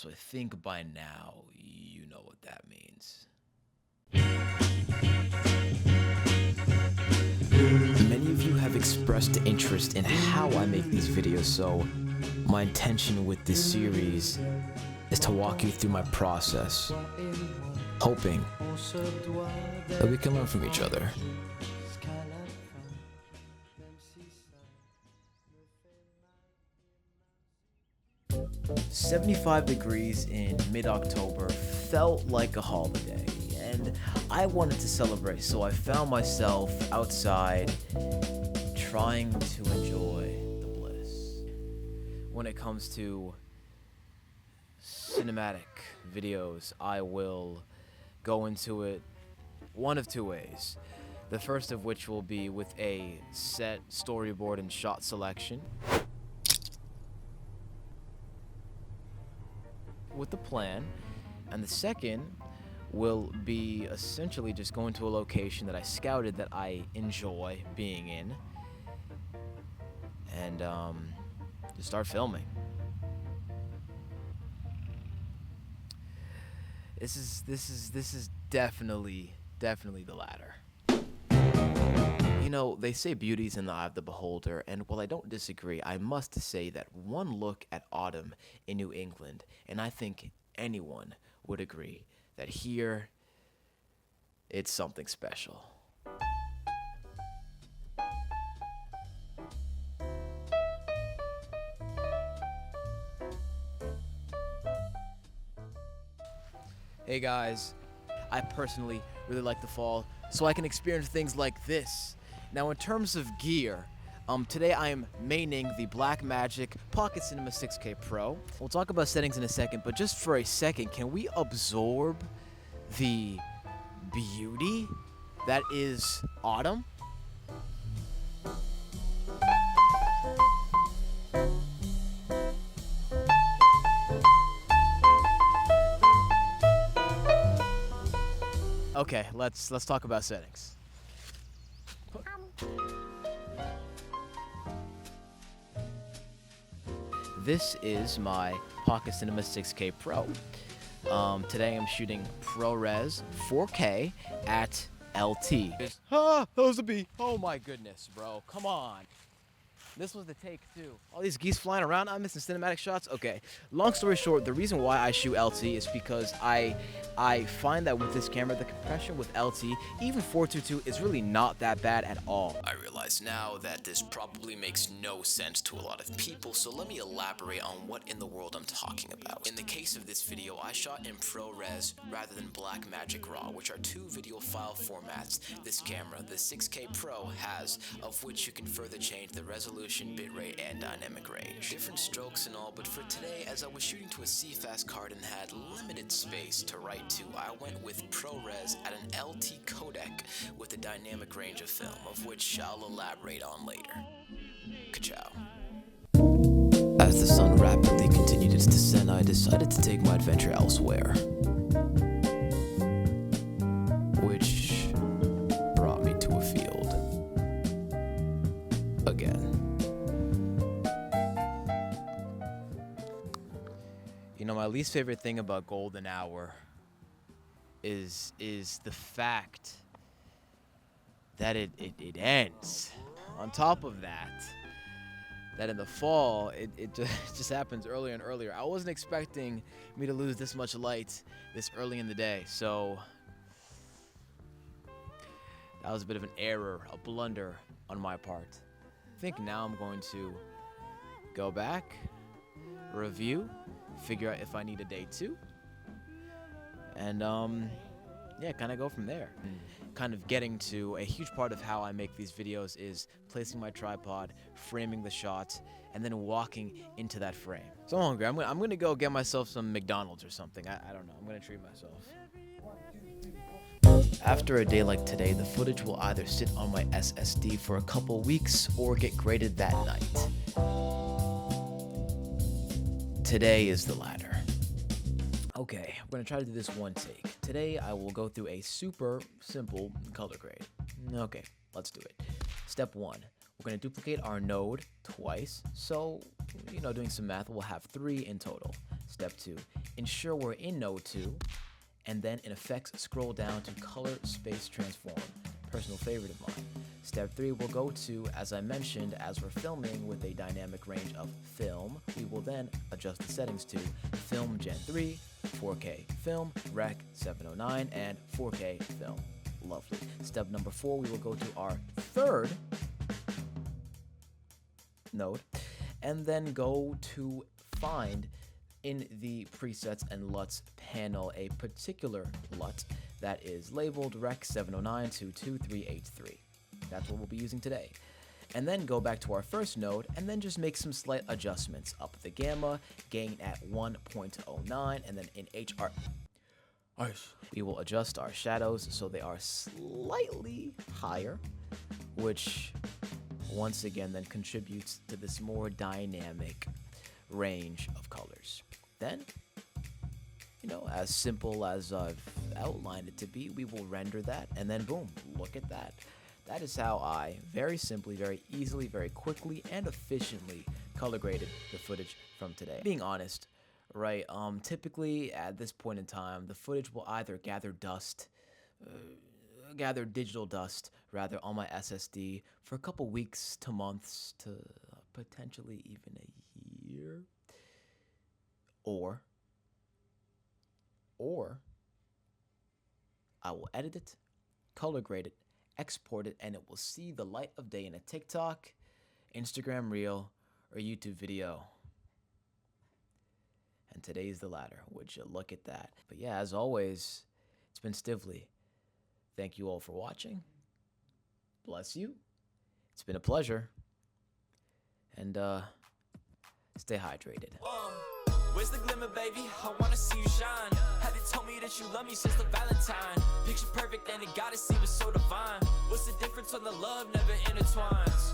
So I think by now, you know what that means. Many of you have expressed interest in how I make these videos, so my intention with this series is to walk you through my process, hoping that we can learn from each other. 75 degrees in mid-October felt like a holiday, and I wanted to celebrate, so I found myself outside trying to enjoy the bliss. When it comes to cinematic videos, I will go into it one of two ways. The first of which will be with a set storyboard and shot selection, with the plan, and the second will be essentially just going to a location that I scouted that I enjoy being in, and just start filming. This is definitely the latter. You know, they say beauty's in the eye of the beholder, and while I don't disagree, I must say that one look at autumn in New England, and I think anyone would agree that here, it's something special. Hey guys, I personally really like the fall, so I can experience things like this. Now in terms of gear, today I am maining the Blackmagic Pocket Cinema 6K Pro. We'll talk about settings in a second, but just for a second, can we absorb the beauty that is autumn? Okay, let's talk about settings. This is my Pocket Cinema 6K Pro. Today I'm shooting ProRes 4K at LT. That was a B. Oh my goodness, bro. Come on. This was the take too. All these geese flying around, I'm missing cinematic shots. Okay, long story short, the reason why I shoot LT is because I find that with this camera, the compression with LT, even 422, is really not that bad at all. I realize now that this probably makes no sense to a lot of people, so let me elaborate on what in the world I'm talking about. In the case of this video, I shot in ProRes rather than Blackmagic RAW, which are two video file formats this camera, the 6K Pro, has, of which you can further change the resolution, bitrate, and dynamic range. Different strokes and all, but for today, as I was shooting to a CFast card and had limited space to write to, I went with ProRes at an LT codec with a dynamic range of film, of which I'll elaborate on later. Ka-chow. As the sun rapidly continued its descent, I decided to take my adventure elsewhere, which brought me to a field. Again. You know, my least favorite thing about golden hour is the fact that it ends. On top of that in the fall, it just happens earlier and earlier. I wasn't expecting me to lose this much light this early in the day, so that was a bit of an error, a blunder on my part. I think now I'm going to go back, review, figure out if I need a day 2, and yeah, kind of go from there. Kind of getting to a huge part of how I make these videos is placing my tripod, framing the shots, and then walking into that frame. So I'm hungry. I'm gonna go get myself some McDonald's or something. I don't know. I'm gonna treat myself. After a day like today, the footage will either sit on my SSD for a couple weeks or get graded that night. Today is the latter. Okay, I'm gonna try to do this one take. Today I will go through a super simple color grade. Okay, let's do it. Step 1, we're gonna duplicate our node twice. So, you know, doing some math, we'll have 3 in total. Step 2, ensure we're in Node 2, and then in Effects, scroll down to Color Space Transform, personal favorite of mine. Step 3 will go to, as I mentioned, as we're filming with a dynamic range of film, we will then adjust the settings to Film Gen 3, 4K Film, Rec 709, and 4K Film. Lovely. Step number 4, we will go to our third node, and then go to find in the presets and LUTs panel a particular LUT that is labeled Rec 709-22383. That's what we'll be using today. And then go back to our first node and then just make some slight adjustments. Up the gamma, gain at 1.09, and then in HR, we will adjust our shadows so they are slightly higher, which once again then contributes to this more dynamic range of colors. Then, as simple as I've outlined it to be, we will render that, and then boom, look at that. That is how I very simply, very easily, very quickly, and efficiently color graded the footage from today. Being honest, right, typically at this point in time, the footage will either gather digital dust rather on my SSD for a couple weeks to months to potentially even a year, or I will edit it, color grade it, export it, and it will see the light of day in a TikTok, Instagram Reel, or YouTube video. And today's the latter. Would you look at that? But yeah, as always, it's been styvly. Thank you all for watching. Bless you. It's been a pleasure. And stay hydrated. Where's the glimmer, baby? I wanna see you shine. Have you told me that you love me since the Valentine? Picture perfect and it gotta seem so divine. What's the difference when the love never intertwines?